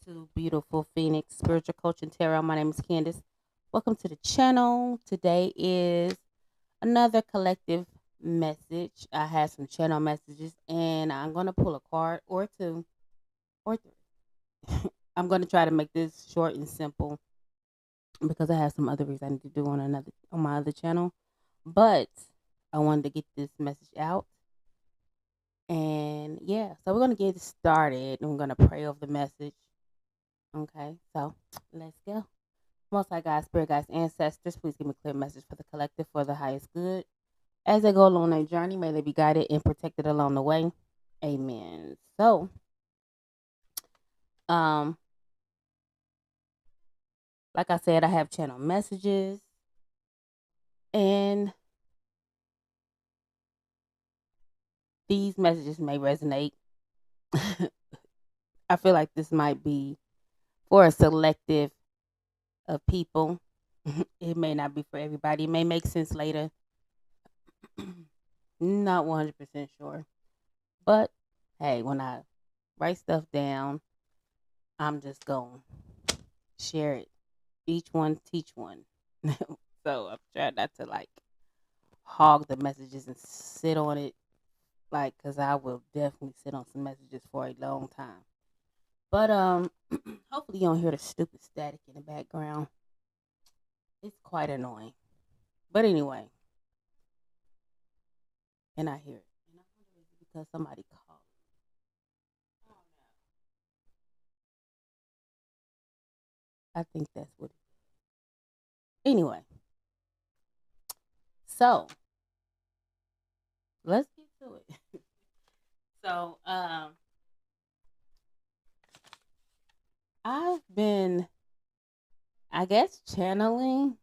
to beautiful Phoenix Spiritual Coach and Tarot. My name is Candace. Welcome to the channel. Today is another collective message. I have some channel messages and I'm going to pull a card or two or three. I'm going to try to make this short and simple because I have some other reasons I need to do on my other channel. But I wanted to get this message out. And yeah, so we're going to get started and we're going to pray over the message. Okay, so let's go. Most High God, Spirit Guides, Ancestors, please give me a clear message for the collective for the highest good. As they go along their journey, may they be guided and protected along the way. Amen. So, um, like I said, I have channel messages, and these messages may resonate. I feel like this might be for a selective of people. It may not be for everybody. It may make sense later. Not 100% sure. But hey, when I write stuff down, I'm just going to share it. Each one teach one. So I'm trying not to like hog the messages and sit on it, like, because I will definitely sit on some messages for a long time. But hopefully you don't hear the stupid static in the background. It's quite annoying. But anyway, and I hear it. And I wonder if it's because somebody called. I don't know. I think that's what it is. Anyway, so let's get to it. So I've been, I guess, channeling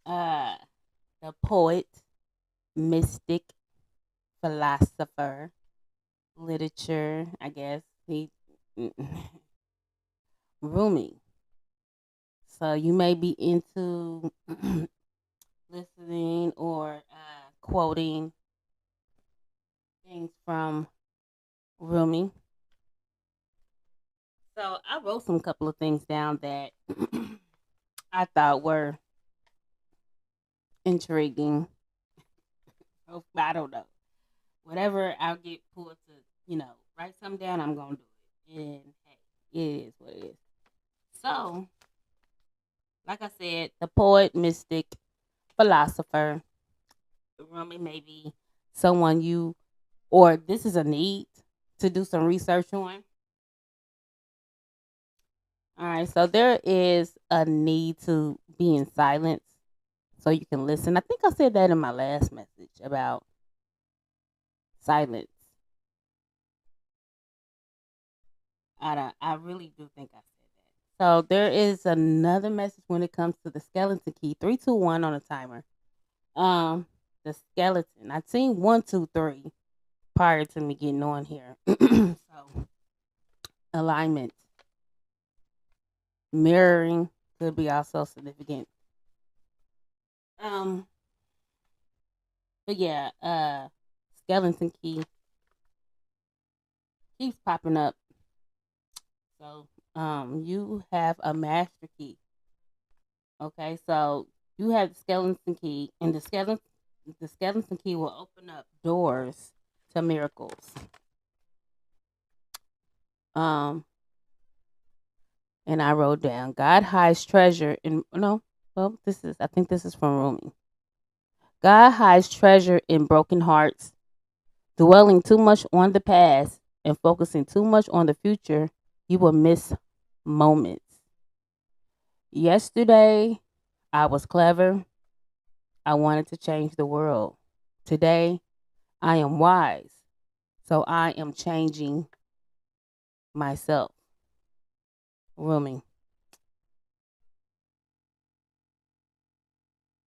uh the poet, mystic, philosopher, literature, I guess. He Rumi. So you may be into listening or quoting things from Rumi. So I wrote some couple of things down that I thought were intriguing. Oh, I don't know. Whatever I'll get pulled to, write something down, I'm gonna do it. And hey, it is what it is. So, like I said, the poet, mystic, philosopher, Rumi may be someone you, or this is a need to do some research on. All right, so there is a need to be in silence so you can listen. I think I said that in my last message about silence. I really do think I said that. So there is another message when it comes to the skeleton key. 3, 2, 1 on a timer. Um, the skeleton. I've seen 1, 2, 3 prior to me getting on here. So alignment, mirroring could be also significant. Um, but yeah, skeleton key keeps popping up. So you have a master key. Okay, so you have the skeleton key, and the skeleton key will open up doors to miracles. Um, and I wrote down God hides treasure in no. Well, I think this is from Rumi. God hides treasure in broken hearts. Dwelling too much on the past and focusing too much on the future, you will miss moments. Yesterday, I was clever. I wanted to change the world. Today, I am wise. So I am changing myself. Rumi.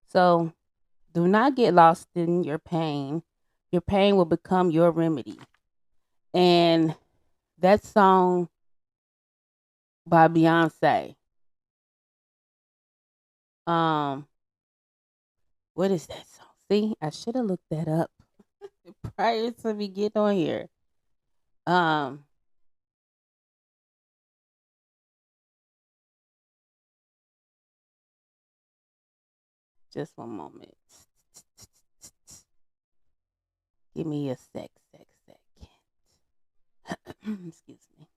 So do not get lost in your pain. Your pain will become your remedy. And that song by Beyonce. Um, what is that song? See, I should have looked that up prior to me getting on here. Um, Just one moment. Give me a second. Excuse me.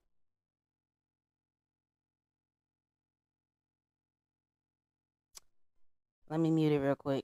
Let me mute it real quick.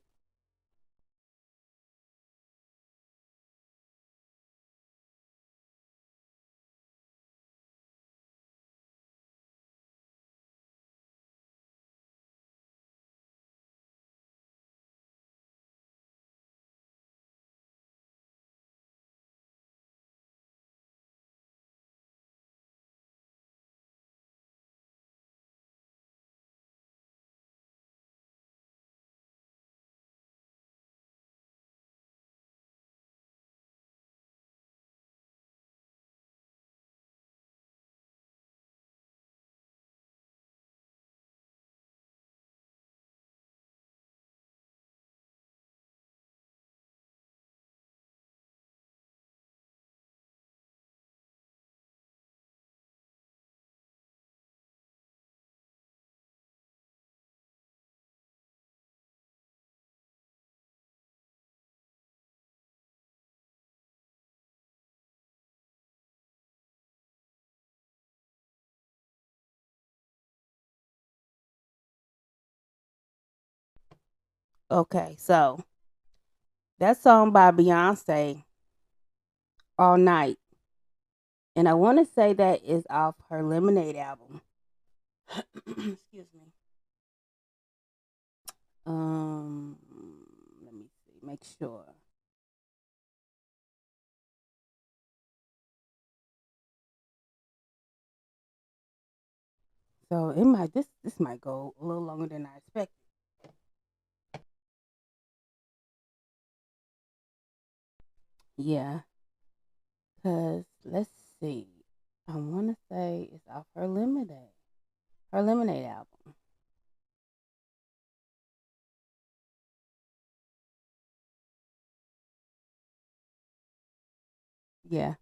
Okay, so that song by Beyonce, All Night. And I want to say that is off her Lemonade album. Excuse me. Um, Let me see, make sure. So it might this might go a little longer than I expected. Yeah, cause let's see. I want to say it's off her Lemonade album. Yeah,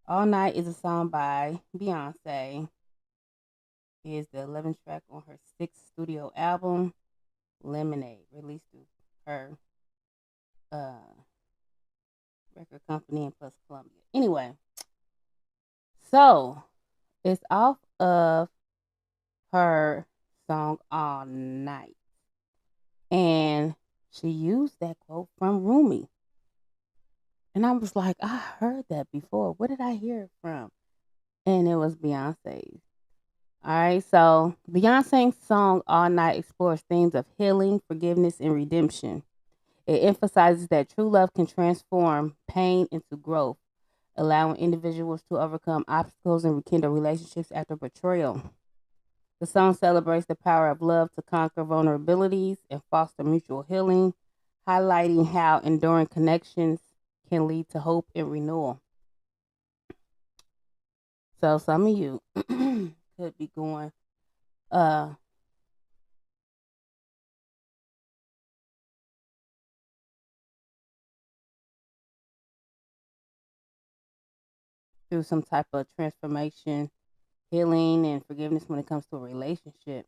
All Night is a song by Beyonce. It is the 11th track on her sixth studio album, Lemonade, released through her uh record company and plus Columbia. Anyway, so it's off of her song All Night. And she used that quote from Rumi. And I was like, I heard that before. Where did I hear it from? And it was Beyonce's. All right, so Beyonce's song All Night explores themes of healing, forgiveness, and redemption. It emphasizes that true love can transform pain into growth, allowing individuals to overcome obstacles and rekindle relationships after betrayal. The song celebrates the power of love to conquer vulnerabilities and foster mutual healing, highlighting how enduring connections can lead to hope and renewal. So some of you could be going uh through some type of transformation, healing, and forgiveness when it comes to a relationship,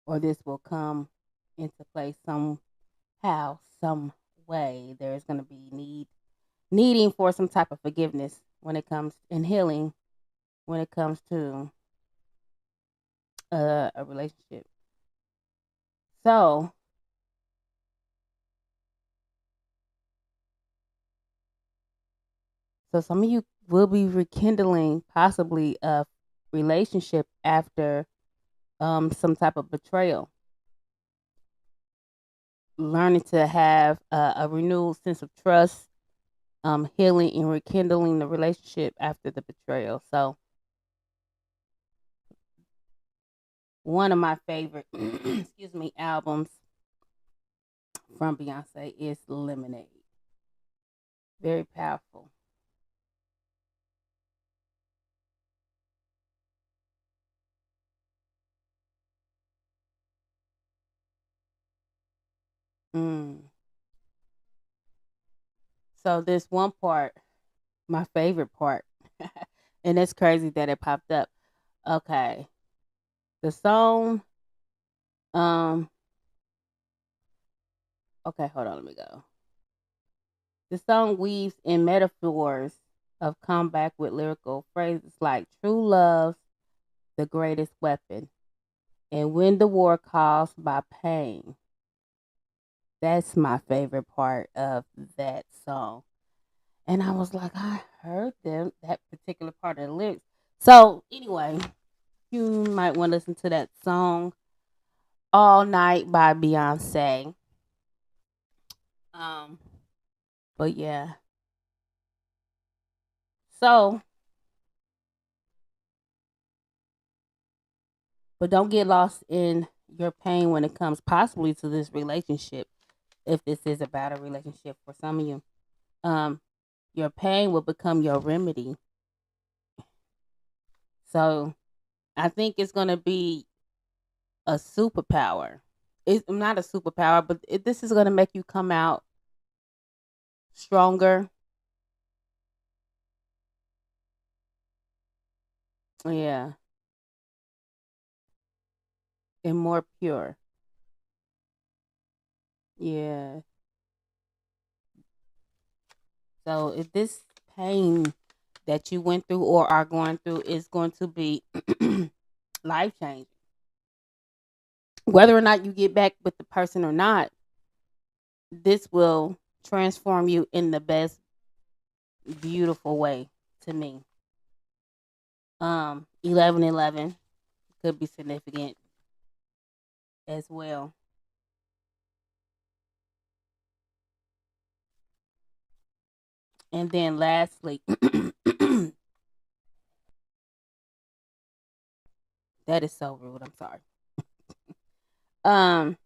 or this will come into play somehow, some way. There's going to be needing for some type of forgiveness when it comes in healing when it comes to a relationship. So, so some of you will be rekindling possibly a relationship after some type of betrayal, learning to have a renewed sense of trust, healing and rekindling the relationship after the betrayal. So, one of my favorite, excuse me, albums from Beyonce is Lemonade. Very powerful. Mm. So this one part, my favorite part, and it's crazy that it popped up. Okay, the song, um, Okay, hold on, let me go. The song weaves in metaphors of comeback with lyrical phrases like true love's the greatest weapon and when the war calls by pain. That's my favorite part of that song. And I was like, I heard them that particular part of the lyrics. So anyway, you might want to listen to that song All Night by Beyonce. Um, but yeah. So, but don't get lost in your pain when it comes possibly to this relationship. If this is about a relationship for some of you, um, your pain will become your remedy. So I think it's gonna be a superpower. It's not a superpower, but this is gonna make you come out stronger. Yeah, and more pure. Yeah. So if this pain that you went through or are going through is going to be life changing, whether or not you get back with the person or not, this will transform you in the best, beautiful way to me. 1111 could be significant as well. And then lastly, that is so rude. I'm sorry. Um,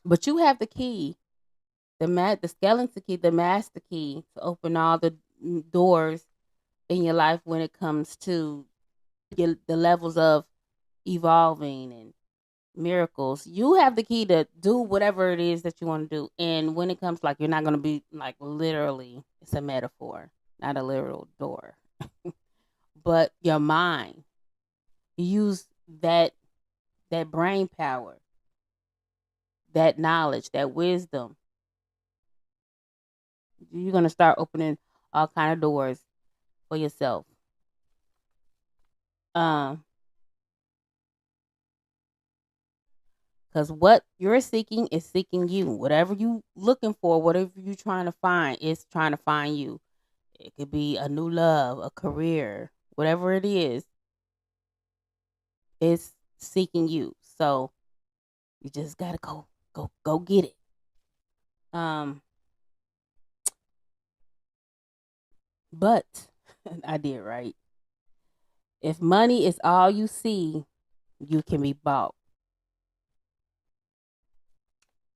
but you have the key, the skeleton key, the master key to open all the doors in your life when it comes to the levels of evolving and miracles. You have the key to do whatever it is that you want to do. And when it comes, like, you're not going to be like literally, it's a metaphor, not a literal door, but your mind. Use that brain power, that knowledge, that wisdom. You're going to start opening all kind of doors for yourself. Um, because what you're seeking is seeking you. Whatever you looking for, whatever you trying to find, is trying to find you. It could be a new love, a career, whatever it is, it's seeking you. So you just gotta go get it. Um, but I did right. If money is all you see, you can be bought.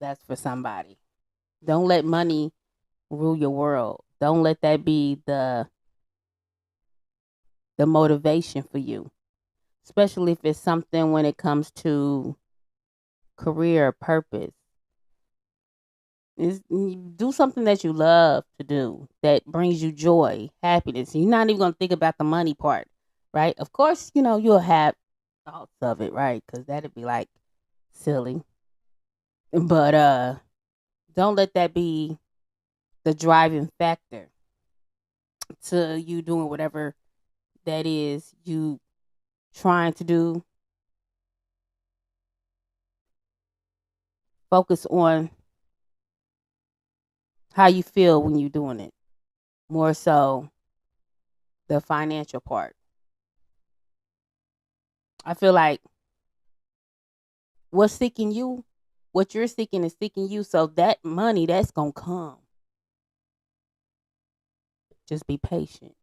That's for somebody. Don't let money rule your world. Don't let that be the motivation for you, especially if it's something when it comes to career purpose. Is do something that you love to do that brings you joy, happiness. You're not even gonna think about the money part, right? Of course, you'll have thoughts of it, right? Because that'd be like silly. But don't let that be the driving factor to you doing whatever that is you trying to do. Focus on how you feel when you're doing it, more so the financial part. I feel like what's seeking you, what you're seeking is seeking you. So that money that's gonna come. Just be patient.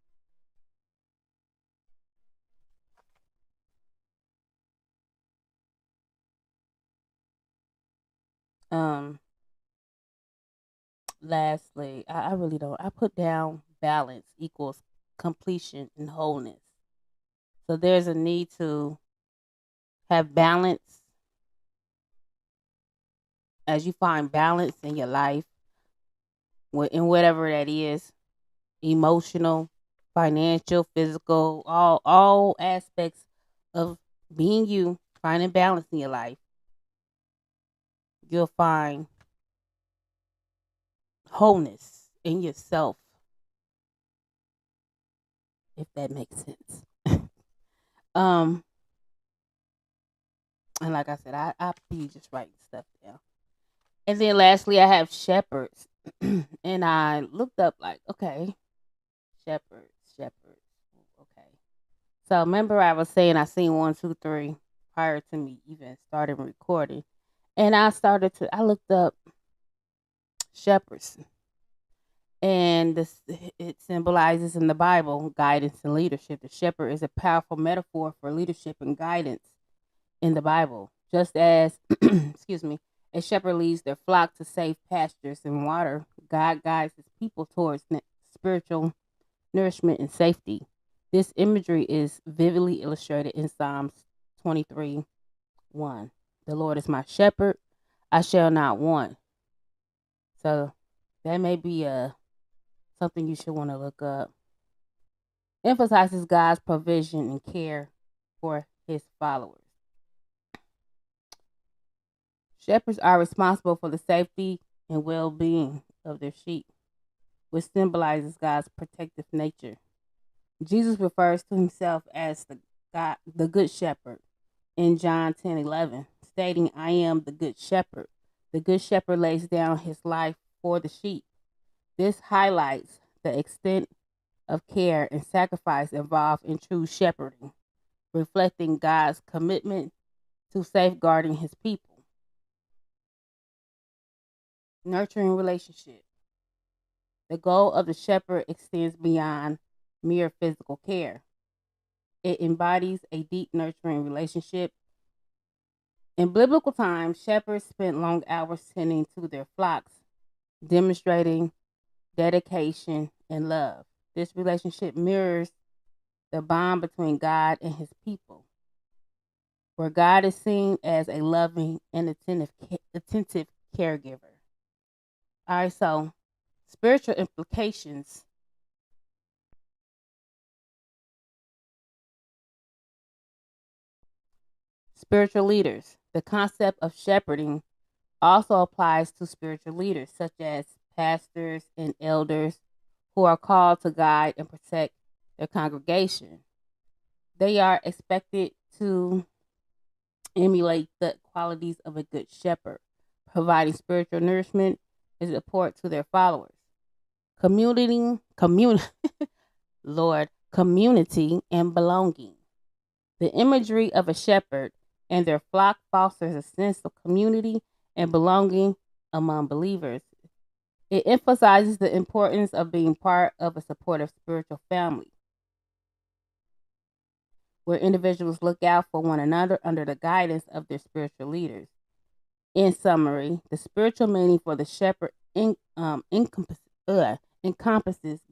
Um, lastly, I really don't. I put down balance equals completion and wholeness. So there's a need to have balance as you find balance in your life, in whatever that is, emotional, financial, physical, all aspects of being you, finding balance in your life. You'll find wholeness in yourself, if that makes sense. um, and like I said, I be just writing stuff down. And then lastly, I have shepherds, and I looked up like, okay, shepherds, shepherds, okay. So remember, I was saying I seen 1, 2, 3 prior to me even starting recording, and I looked up shepherds, and this it symbolizes in the Bible guidance and leadership. The shepherd is a powerful metaphor for leadership and guidance in the Bible. Just as, excuse me, a shepherd leads their flock to safe pastures and water, God guides his people towards spiritual nourishment and safety. This imagery is vividly illustrated in Psalms 23:1. The Lord is my shepherd, I shall not want. So that may be something you should want to look up. Emphasizes God's provision and care for his followers. Shepherds are responsible for the safety and well being of their sheep, which symbolizes God's protective nature. Jesus refers to himself as the Good Shepherd in John 10:11, stating, I am the Good Shepherd. The Good Shepherd lays down his life for the sheep. This highlights the extent of care and sacrifice involved in true shepherding, reflecting God's commitment to safeguarding his people. Nurturing relationship. The goal of the shepherd extends beyond mere physical care. It embodies a deep nurturing relationship. In biblical times, shepherds spent long hours tending to their flocks, demonstrating dedication and love. This relationship mirrors the bond between God and his people, where God is seen as a loving and attentive caregiver. All right, so spiritual implications. Spiritual leaders. The concept of shepherding also applies to spiritual leaders, such as pastors and elders who are called to guide and protect their congregation. They are expected to emulate the qualities of a good shepherd, providing spiritual nourishment and support to their followers. Community, Lord, community and belonging. The imagery of a shepherd and their flock fosters a sense of community and belonging among believers. It emphasizes the importance of being part of a supportive spiritual family, where individuals look out for one another under the guidance of their spiritual leaders. In summary, the spiritual meaning for the shepherd encompasses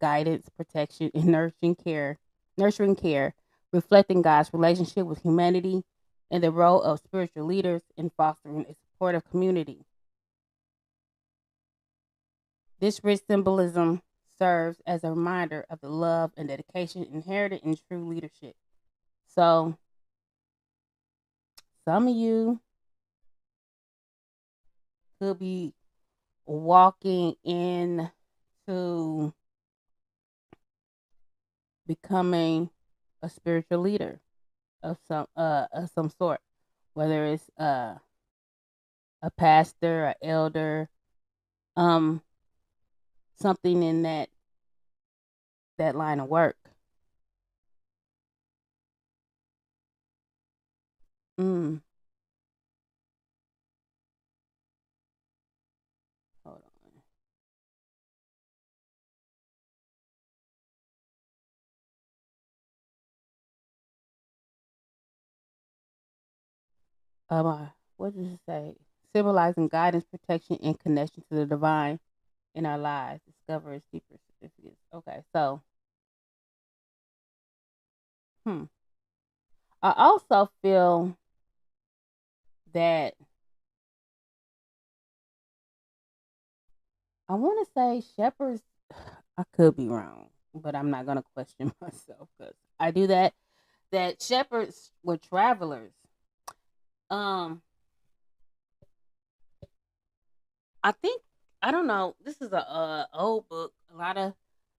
guidance, protection, and nurturing care, reflecting God's relationship with humanity and the role of spiritual leaders in fostering a supportive community. This rich symbolism serves as a reminder of the love and dedication inherited in true leadership. So, some of you could be walking into becoming a spiritual leader of some sort, whether it's a pastor, an elder, um, something in that line of work. Mm, hold on. What does it say? Symbolizing guidance, protection, and connection to the divine in our lives. Discover its deeper significance. Okay, so hmm. I also feel that I want to say shepherds. I could be wrong, but I'm not gonna question myself because I do that. That shepherds were travelers. Um, I think I don't know. This is a old book. I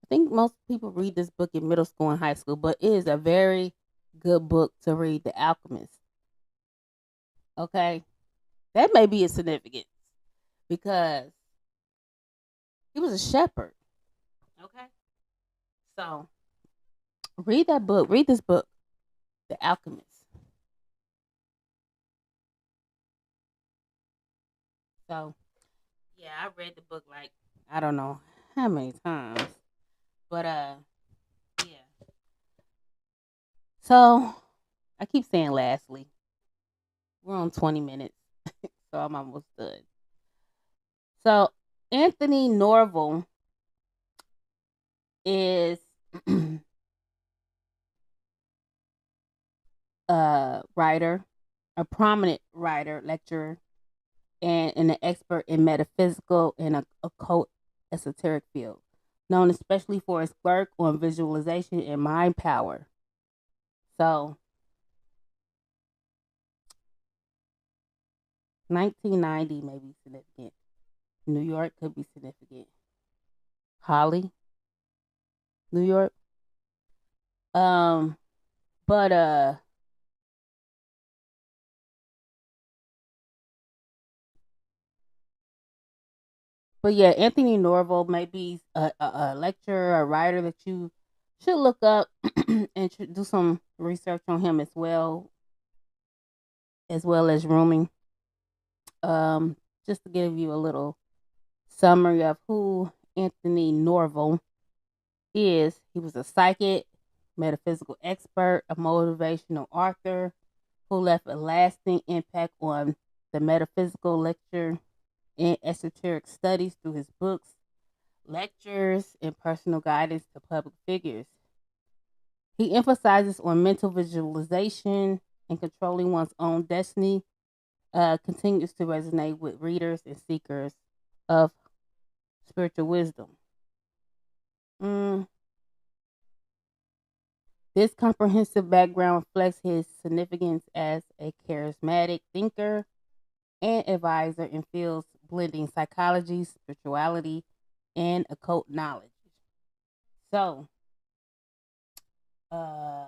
think most people read this book in middle school and high school, but it is a very good book to read. The Alchemist. Okay, that may be its significance because he was a shepherd. Okay, so read that book. Read this book, The Alchemist. So yeah, I read the book like I don't know how many times, but yeah. So I keep saying lastly, we're on 20 minutes, so I'm almost done. So Anthony Norval is a writer, a prominent writer, lecturer, and an expert in metaphysical and occult esoteric field, known especially for his work on visualization and mind power. So 1990 may be significant. New York could be significant. Holly, New York. Um, but yeah, Anthony Norval may be a lecturer, a writer that you should look up and should do some research on him as well as rooming. Um, just to give you a little summary of who Anthony Norval is. He was a psychic, metaphysical expert, a motivational author who left a lasting impact on the metaphysical lecture and esoteric studies through his books, lectures, and personal guidance to public figures. He emphasizes on mental visualization and controlling one's own destiny, continues to resonate with readers and seekers of spiritual wisdom. Mm, this comprehensive background reflects his significance as a charismatic thinker and advisor in fields blending psychology, spirituality, and occult knowledge. So, uh,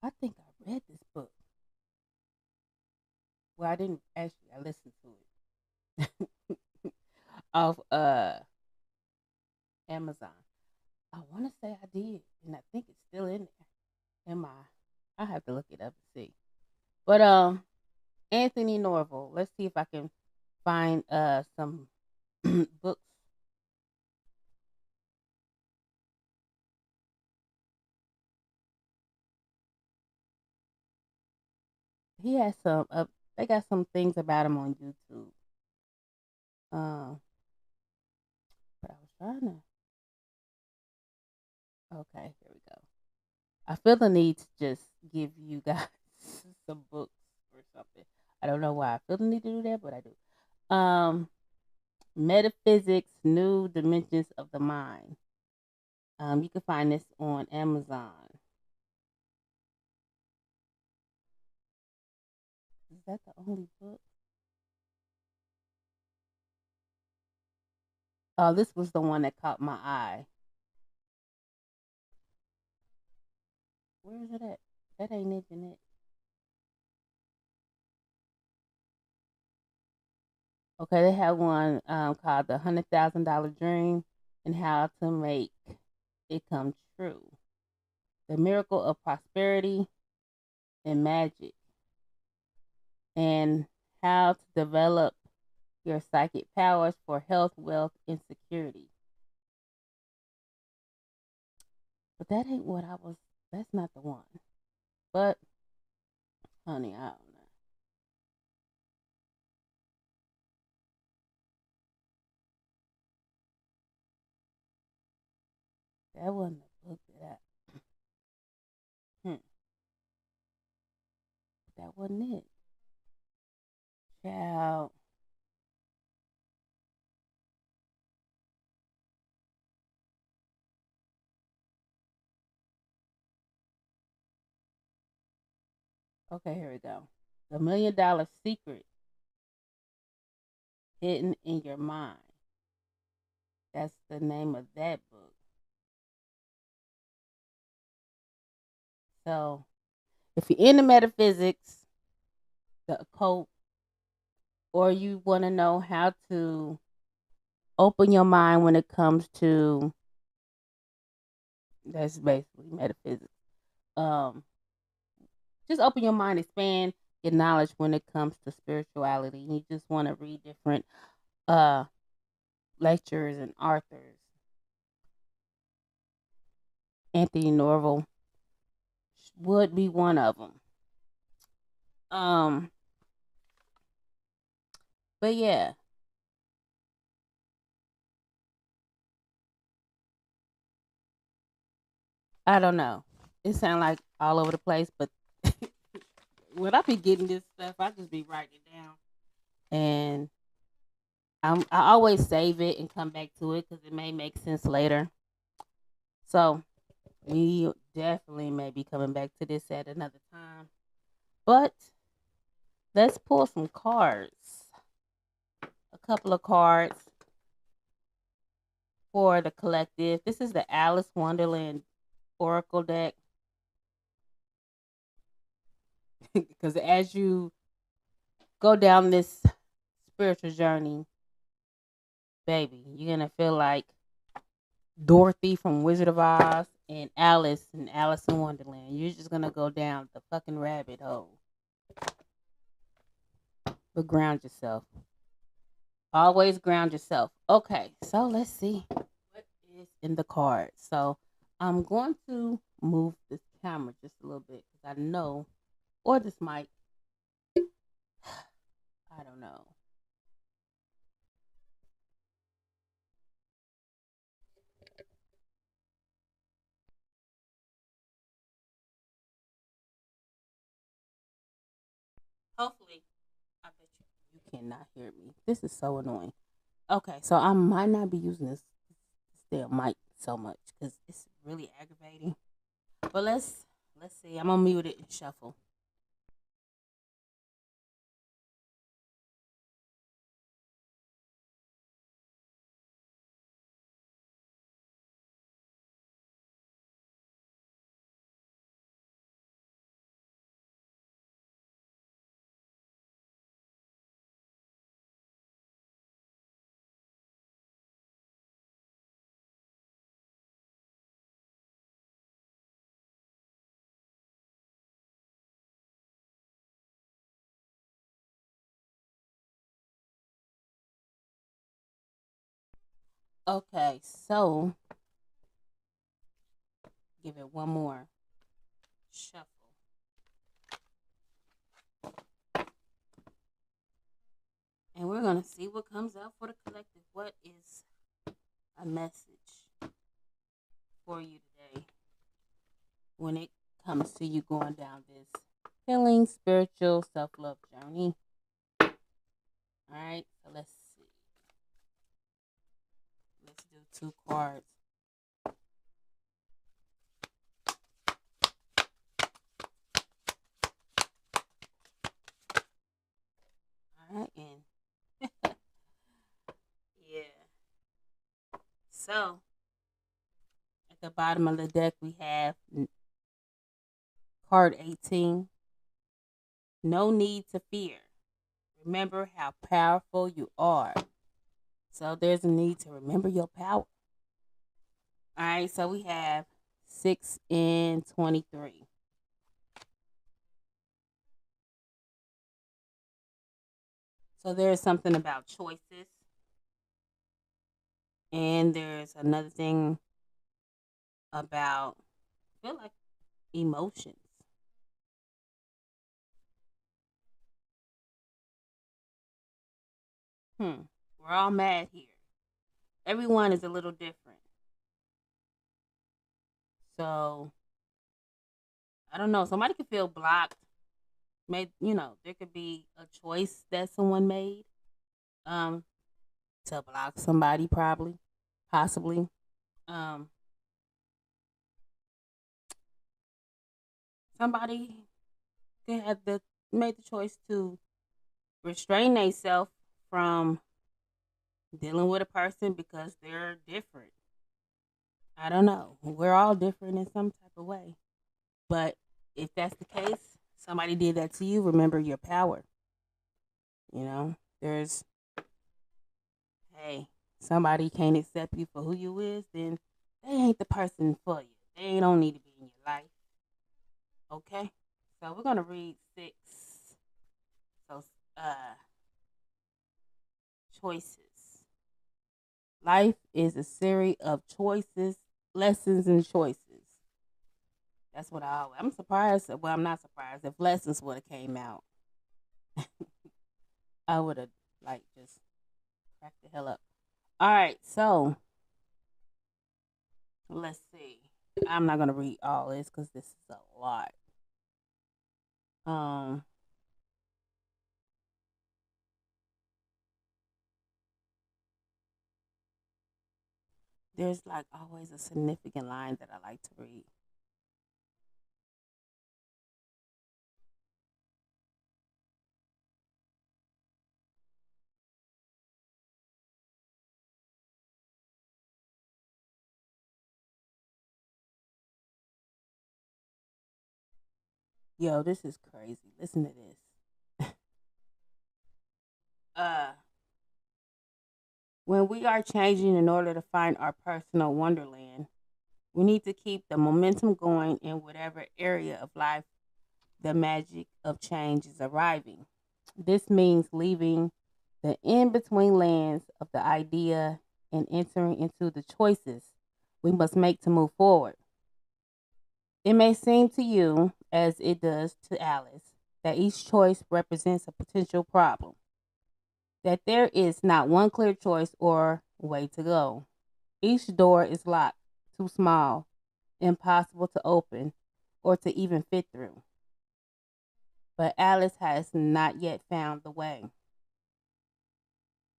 I think I read this book. Well, I didn't actually. I listened to it off Amazon. I want to say I did, and I think it's still in there. In my, I have to look it up and see. But Anthony Norval. Let's see if I can find some books. He has some. They got some things about him on YouTube. Um, but I was trying to. Okay, here we go. I feel the need to just give you guys some books or something. I don't know why I feel the need to do that, but I do. Metaphysics, New Dimensions of the Mind. You can find this on Amazon. Is that the only book? Oh, this was the one that caught my eye. Where is it at? That ain't it, Jeanette. Okay, they have one called The $100,000 Dream and How to Make It Come True. The Miracle of Prosperity and Magic, and how to develop your psychic powers for health, wealth, and security. But that ain't what I was. That's not the one. But honey, I don't know. That wasn't the book that that wasn't it. Child. Okay, here we go. The $1 Million Secret Hidden in Your Mind. That's the name of that book. So, if you're into metaphysics, the occult, or you want to know how to open your mind when it comes to, that's basically metaphysics. Um, just open your mind, expand your knowledge when it comes to spirituality. You just want to read different uh lectures and authors. Anthony Norval would be one of them. Um, but yeah, I don't know. It sounds like all over the place, but when I be getting this stuff, I just be writing it down, and I always save it and come back to it because it may make sense later. So we definitely may be coming back to this at another time. But let's pull some cards. A couple of cards for the collective. This is the Alice Wonderland Oracle deck. Because as you go down this spiritual journey, baby, you're gonna feel like Dorothy from Wizard of Oz and Alice in Wonderland. You're just gonna go down the fucking rabbit hole. But ground yourself. Always ground yourself. Okay, so let's see what is in the card. So I'm going to move this camera just a little bit because I know, or this mic, I don't know. Hopefully, I bet you cannot hear me. This is so annoying. Okay, so I might not be using this damn mic so much because it's really aggravating. But let's see. I'm gonna mute it and shuffle. Okay, so give it one more shuffle. And we're gonna see what comes out for the collective. What is a message for you today when it comes to you going down this healing, spiritual, self love journey? All right, so let's see. Let's do two cards. All right, and yeah. So at the bottom of the deck, we have card 18. No need to fear. Remember how powerful you are. So there's a need to remember your power. All right, so we have 6 and 23. So there's something about choices, and there's another thing about, I feel like, emotions. We're all mad here. Everyone is a little different. So I don't know. Somebody could feel blocked. There could be a choice that someone made um to block somebody, probably, possibly. Um, somebody could have the made the choice to restrain themselves from dealing with a person because they're different. I don't know. We're all different in some type of way. But if that's the case, somebody did that to you, remember your power. You know, there's, hey, somebody can't accept you for who you is, then they ain't the person for you. They don't need to be in your life. Okay? So we're going to read six. So, uh, choices. Life is a series of choices, lessons, and choices. That's what I'm surprised. Well, I'm not surprised. If lessons would have came out, I would have like just cracked the hell up. All right, so let's see. I'm not gonna read all this because this is a lot. Um, there's like always a significant line that I like to read. Yo, this is crazy. Listen to this. uh, when we are changing in order to find our personal wonderland, we need to keep the momentum going in whatever area of life the magic of change is arriving. This means leaving the in between lands of the idea and entering into the choices we must make to move forward. It may seem to you, as it does to Alice, that each choice represents a potential problem, that there is not one clear choice or way to go. Each door is locked, too small, impossible to open, or to even fit through. But Alice has not yet found the way.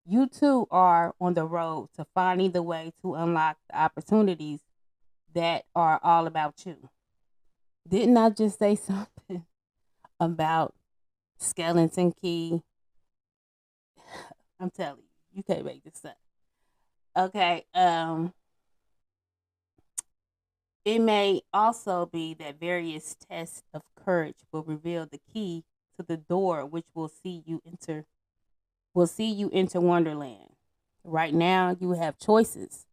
You too are on the road to finding the way to unlock the opportunities that are all about you. Didn't I just say something about skeleton key? I'm telling you, you can't make this up. Okay. It may also be that various tests of courage will reveal the key to the door which will see you enter Wonderland. Right now you have choices.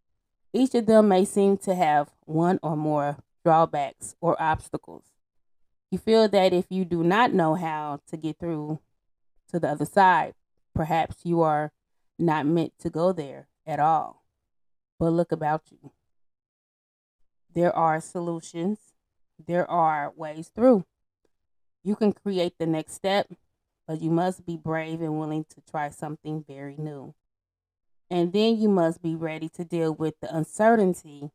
Each of them may seem to have one or more drawbacks or obstacles. You feel that if you do not know how to get through to the other side, perhaps you are not meant to go there at all. But look about you. There are solutions, there are ways through. You can create the next step, but you must be brave and willing to try something very new. And then you must be ready to deal with the uncertainty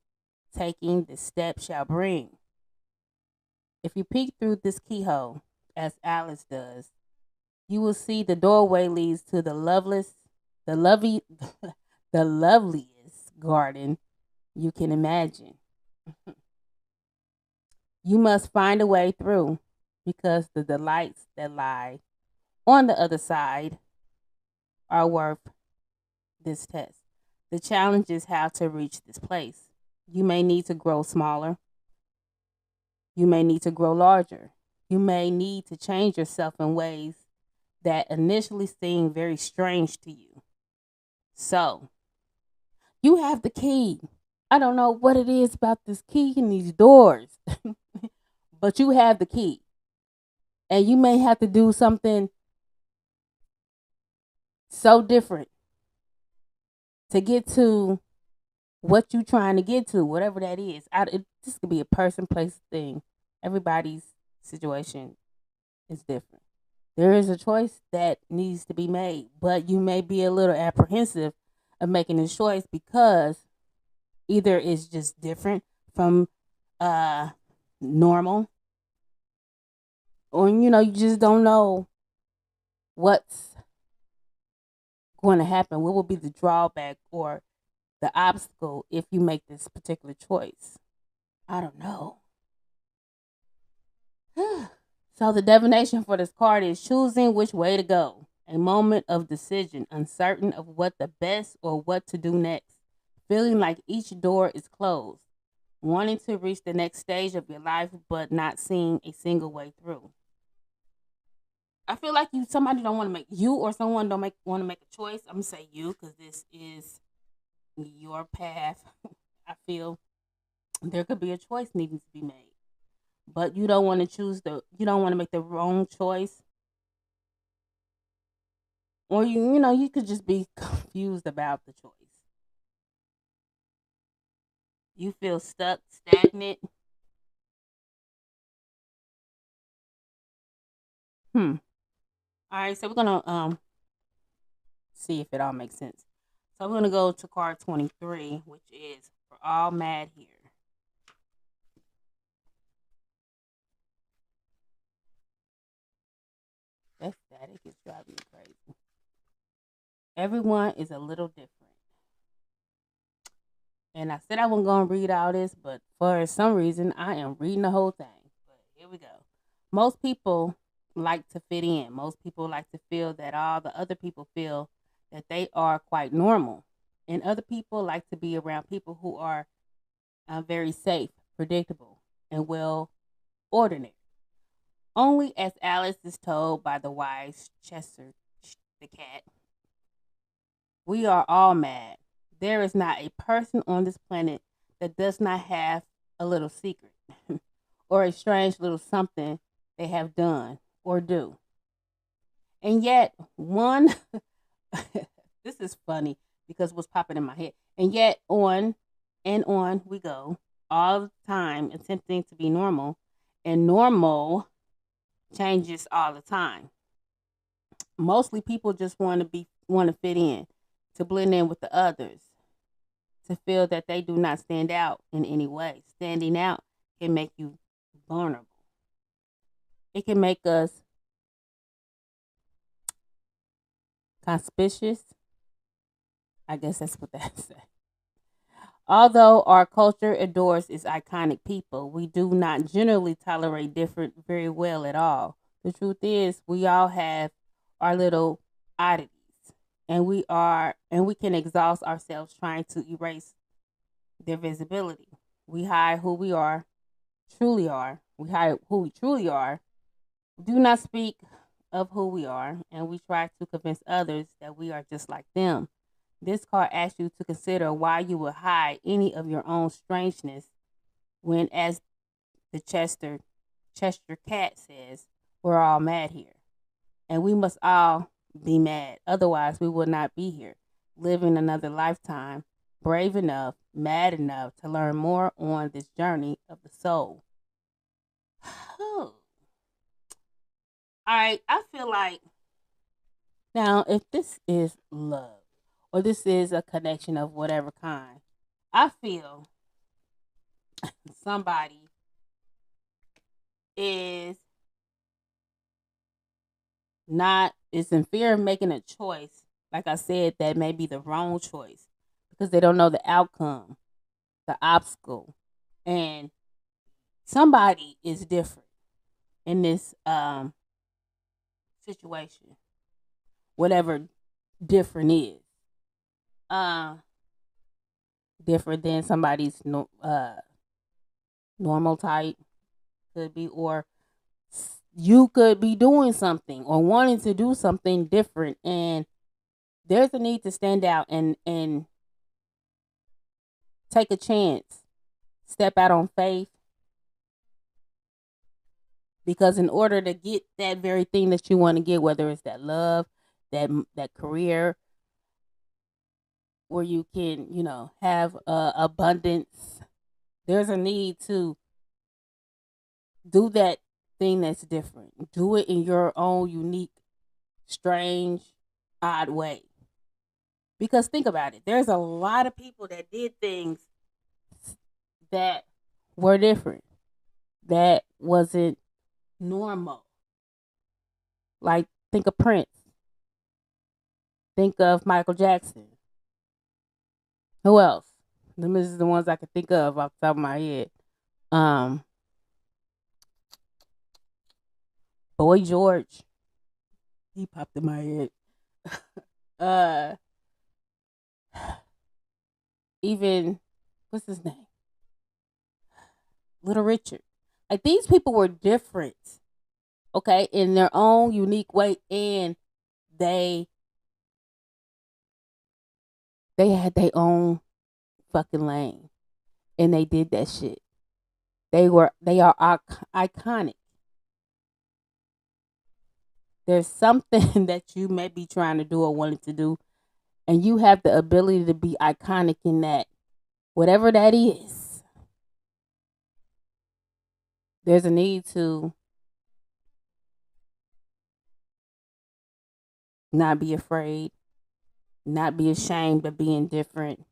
taking the step shall bring. If you peek through this keyhole, as Alice does, you will see the doorway leads to the lovely, the loveliest garden you can imagine. You must find a way through because the delights that lie on the other side are worth this test. The challenge is how to reach this place. You may need to grow smaller. You may need to grow larger. You may need to change yourself in ways that initially seem very strange to you. So, you have the key. I don't know what it is about this key and these doors, but you have the key. And you may have to do something so different to get to what you're trying to get to, whatever that is. This could be a person, place, thing. Everybody's situation is different. There is a choice that needs to be made, but you may be a little apprehensive of making this choice because either it's just different from uh normal, or you just don't know what's going to happen. What will be the drawback or the obstacle if you make this particular choice? I don't know. So the divination for this card is choosing which way to go. A moment of decision, uncertain of what the best or what to do next. Feeling like each door is closed. Wanting to reach the next stage of your life, but not seeing a single way through. I feel like somebody don't want to make you or someone don't want to make a choice. I'm gonna say you because this is your path. I feel there could be a choice needing to be made, but you don't want to you don't want to make the wrong choice, or you could just be confused about the choice. You feel stuck, stagnant. Hmm. All right, so we're gonna see if it all makes sense. So we're gonna go to card 23, which is we're all mad here. That static is driving me crazy. Everyone is a little different. And I said I wasn't gonna read all this, but for some reason I am reading the whole thing. But here we go. Most people like to fit in. Most people like to feel that all the other people feel that they are quite normal. And other people like to be around people who are very safe, predictable, and well ordinary. Only as Alice is told by the wise Chester the cat, we are all mad. There is not a person on this planet that does not have a little secret or a strange little something they have done or do. And yet, one, this is funny because what's popping in my head. And yet, on and on we go all the time, attempting to be normal, and normal changes all the time. Mostly people just want to fit in, to blend in with the others, to feel that they do not stand out in any way. Standing out can make you vulnerable. It can make us conspicuous. I guess that's what that says. Although our culture adores its iconic people, we do not generally tolerate different very well at all. The truth is, we all have our little oddities, and we can exhaust ourselves trying to erase their visibility. We hide who we are, truly are. We hide who we truly are. Do not speak of who we are, and we try to convince others that we are just like them. This card asks you to consider why you would hide any of your own strangeness when, as the Chester cat says, we're all mad here. And we must all be mad. Otherwise, we will not be here, living another lifetime, brave enough, mad enough to learn more on this journey of the soul. All right, I feel like now if this is love or this is a connection of whatever kind, I feel somebody is not is in fear of making a choice. Like I said, that may be the wrong choice because they don't know the outcome, the obstacle, and somebody is different in this situation, whatever different is. Uh, Different than somebody's normal type could be, or you could be doing something or wanting to do something different, and there's a need to stand out and take a chance, step out on faith, because in order to get that very thing that you want to get, whether it's that love, that career where you can have abundance, there's a need to do that thing that's different. Do it in your own unique, strange, odd way. Because think about it, there's a lot of people that did things that were different, that wasn't normal. Like, think of Prince, think of Michael Jackson. Who else? Them is the ones I can think of off the top of my head. Um, Boy George. He popped in my head. uh Even what's his name? Little Richard. Like these people were different, okay, in their own unique way, and they they had their own fucking lane, and they did that shit. They are iconic. There's something that you may be trying to do or wanting to do, and you have the ability to be iconic in that, whatever that is. There's a need to not be afraid, not be ashamed of being different,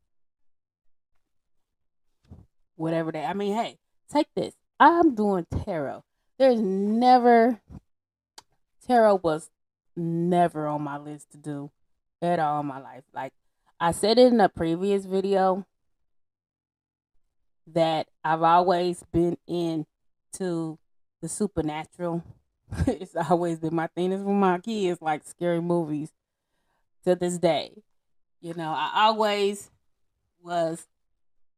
whatever that. I mean, hey, take this. I'm doing tarot. There's never tarot was never on my list to do at all in my life. Like I said it in a previous video that I've always been into the supernatural. It's always been my thing. Is with my kids, like scary movies to this day. You know, I always was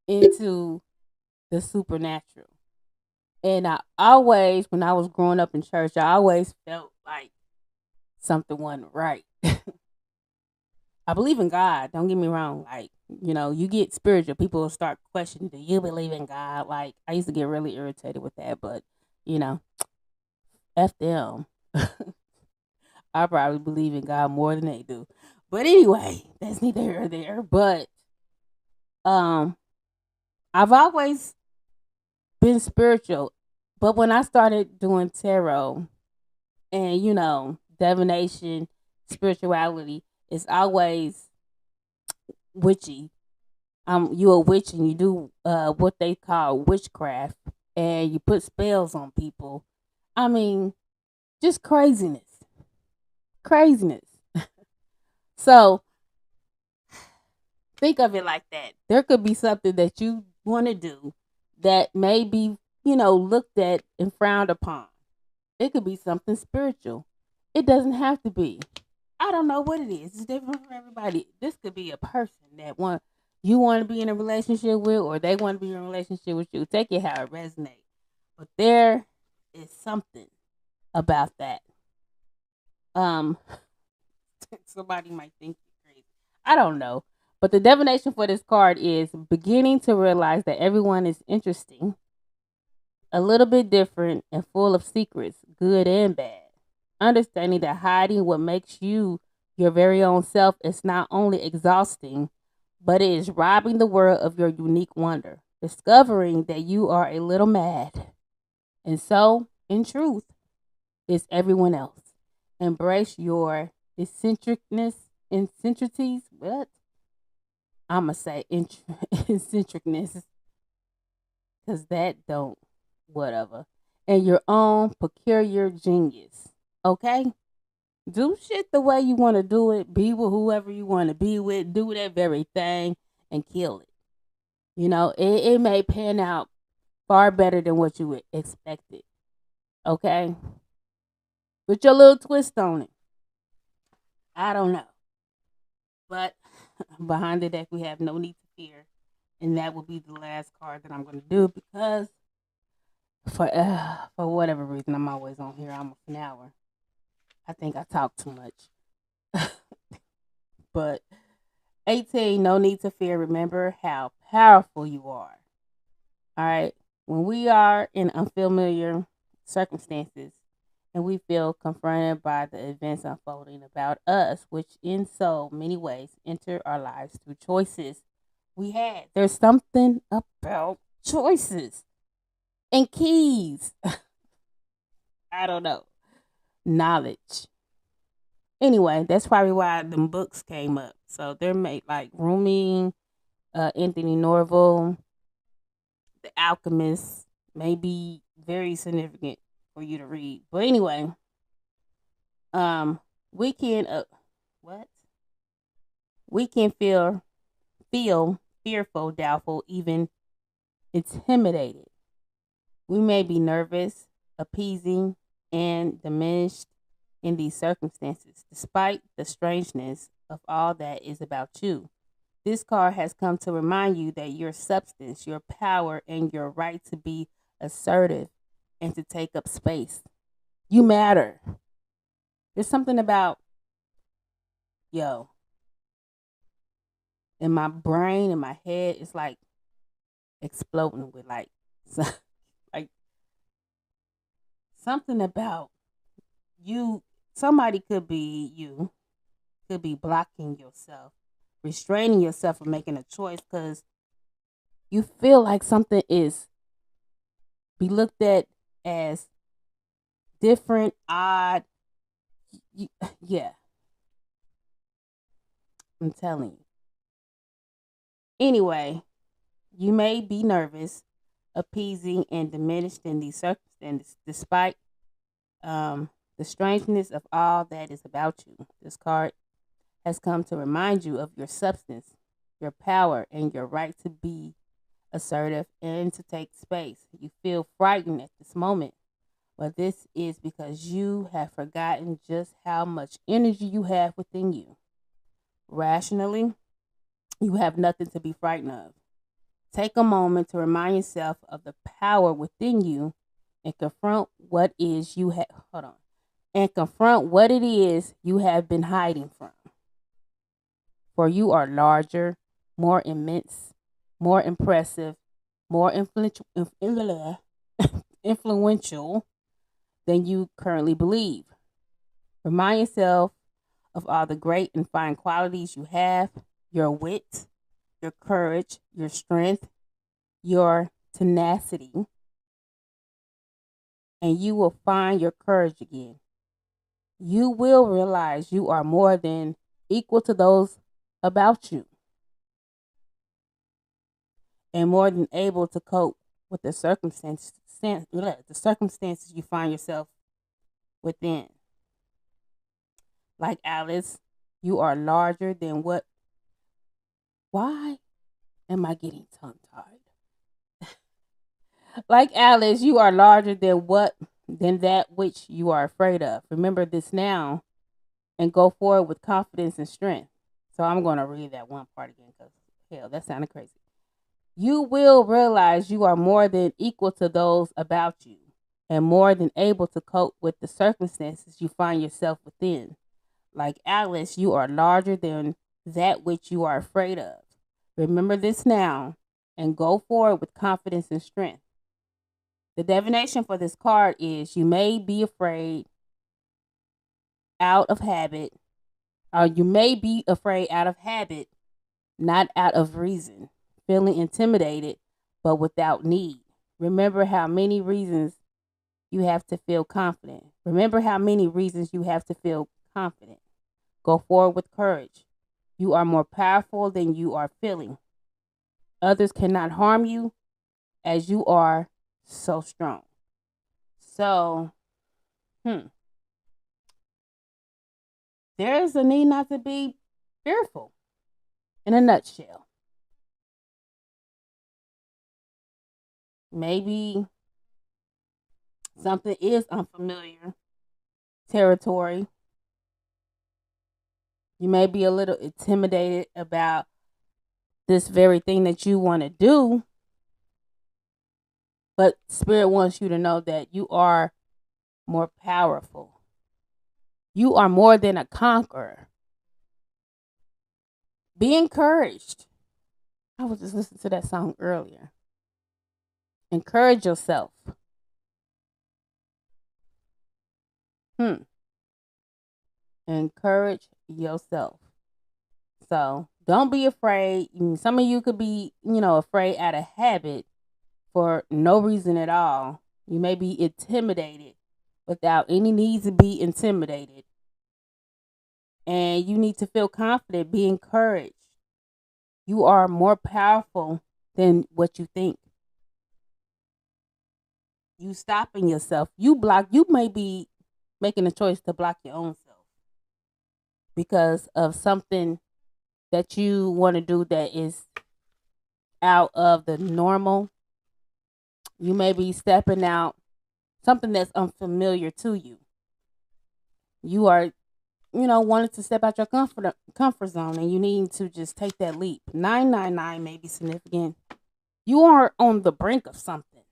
into the supernatural. And I always, when I was growing up in church, I always felt like something wasn't right. I believe in God. Don't get me wrong. Like, you know, you get spiritual, people will start questioning, do you believe in God? Like, I used to get really irritated with that, but, you know, F them. I probably believe in God more than they do. But anyway, that's neither here nor there. But um, I've always been spiritual. But when I started doing tarot and, you know, divination, spirituality, it's always witchy. You a witch and you do what they call witchcraft and you put spells on people. I mean, just craziness. Craziness. So think of it like that. There could be something that you want to do that may be, you know, looked at and frowned upon. It could be something spiritual. It doesn't have to be. I don't know what it is. It's different for everybody. This could be a person that you want to be in a relationship with, or they want to be in a relationship with you. Take it how it resonates. But there is something about that. Somebody might think you're crazy. I don't know. But the divination for this card is beginning to realize that everyone is interesting, a little bit different, and full of secrets, good and bad. Understanding that hiding what makes you your very own self is not only exhausting, but it is robbing the world of your unique wonder. Discovering that you are a little mad. And so, in truth, is everyone else. Embrace your eccentricities. What? I'm going to say eccentricness. Because that don't, whatever. And your own peculiar genius. Okay? Do shit the way you want to do it. Be with whoever you want to be with. Do that very thing and kill it. You know, it may pan out far better than what you expected. Okay? Put your little twist on it. I don't know. But behind the deck, we have no need to fear. And that will be the last card that I'm going to do because for whatever reason, I'm always on here almost an hour. I think I talk too much. But 18, no need to fear. Remember how powerful you are. All right. When we are in unfamiliar circumstances and we feel confronted by the events unfolding about us, which in so many ways enter our lives through choices we had. There's something about choices and keys. I don't know. Knowledge. Anyway, that's probably why them books came up. So they're made like Rumi, Anthony Norval, The Alchemist, may be very significant for you to read. But anyway, we can what? We can feel fearful, doubtful, even intimidated. We may be nervous, appeasing, and diminished in these circumstances, despite the strangeness of all that is about you. This card has come to remind you that your substance, your power, and your right to be assertive and to take up space. You matter. There's something about, yo, in my brain, in my head, it's like exploding with like, like something about you. Somebody could be blocking yourself, restraining yourself from making a choice because you feel like something is be looked at as different, odd. Yeah, I'm telling you. Anyway, you may be nervous, appeasing, and diminished in these circumstances, despite um, the strangeness of all that is about you. This card has come to remind you of your substance, your power, and your right to be assertive and to take space. You feel frightened at this moment, but this is because you have forgotten just how much energy you have within you. Rationally, you have nothing to be frightened of. Take a moment to remind yourself of the power within you and confront what is you have hold on. And confront what it is you have been hiding from. For you are larger, more immense, more impressive, more influential than you currently believe. Remind yourself of all the great and fine qualities you have, your wit, your courage, your strength, your tenacity, and you will find your courage again. You will realize you are more than equal to those about you and more than able to cope with the circumstances you find yourself within. Like Alice, you are larger than what. Why am I getting tongue tied? Like Alice, you are larger than that which you are afraid of. Remember this now and go forward with confidence and strength. So I'm going to read that one part again because hell, that sounded crazy. You will realize you are more than equal to those about you and more than able to cope with the circumstances you find yourself within. Like Alice, you are larger than that which you are afraid of. Remember this now and go forward with confidence and strength. The divination for this card is you may be afraid out of habit, or you may be afraid out of habit, not out of reason, feeling intimidated, but without need. Remember how many reasons you have to feel confident. Remember how many reasons you have to feel confident. Go forward with courage. You are more powerful than you are feeling. Others cannot harm you as you are so strong. So, there is a need not to be fearful in a nutshell. Maybe something is unfamiliar territory. You may be a little intimidated about this very thing that you want to do, but Spirit wants you to know that you are more powerful. You are more than a conqueror. Be encouraged. I was just listening to that song earlier. Encourage yourself. Encourage yourself. So don't be afraid. Some of you could be, afraid out of habit for no reason at all. You may be intimidated without any need to be intimidated. And you need to feel confident, be encouraged. You are more powerful than what you think. You stopping yourself. You may be making a choice to block your own self because of something that you want to do that is out of the normal. You may be stepping out something that's unfamiliar to you. You are, wanting to step out your comfort zone, and you need to just take that leap. 999 may be significant. You are on the brink of something.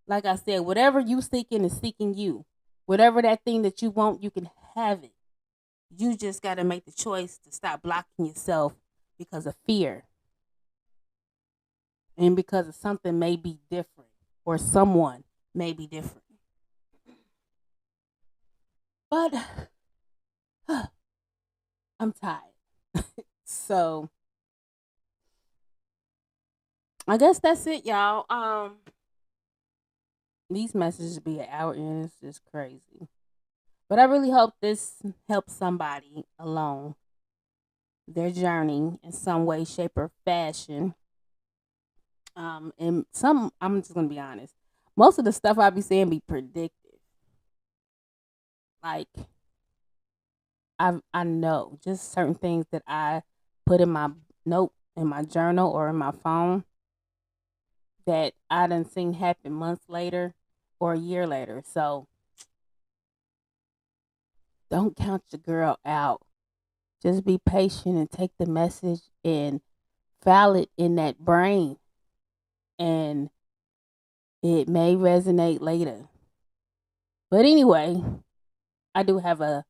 Like I said, whatever you seeking is seeking you. Whatever that thing that you want, you can have it. You just got to make the choice to stop blocking yourself because of fear and because of something may be different or someone may be different. But I'm tired. So I guess that's it, y'all. These messages be an hour in. It's just crazy. But I really hope this helps somebody along their journey in some way, shape, or fashion. And some, I'm just gonna be honest. Most of the stuff I be saying be predictive. Like I know just certain things that I put in my note in my journal or in my phone that I done seen happen months later or a year later. So don't count your girl out. Just be patient and take the message and file it in that brain, and it may resonate later. But anyway, I do have a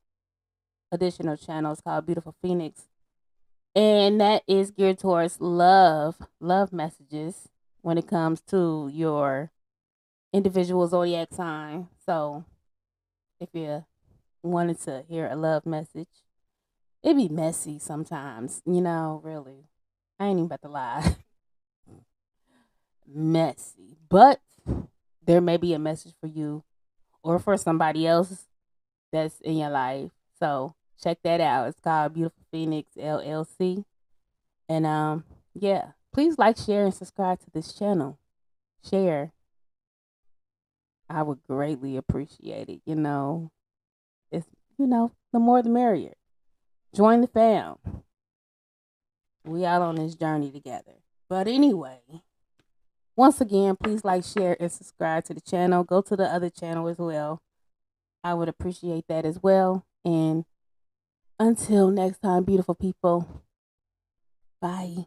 additional channel. It's called Beautiful Phoenix, and that is geared towards love messages when it comes to your individual zodiac sign. So if you wanted to hear a love message, it be messy sometimes, really. I ain't even about to lie. Messy. But there may be a message for you or for somebody else that's in your life. So check that out. It's called Beautiful Phoenix LLC. And yeah. Please like, share, and subscribe to this channel. Share. I would greatly appreciate it. It's the more the merrier. Join the fam. We out on this journey together. But anyway, once again, please like, share, and subscribe to the channel. Go to the other channel as well. I would appreciate that as well. And until next time, beautiful people, bye.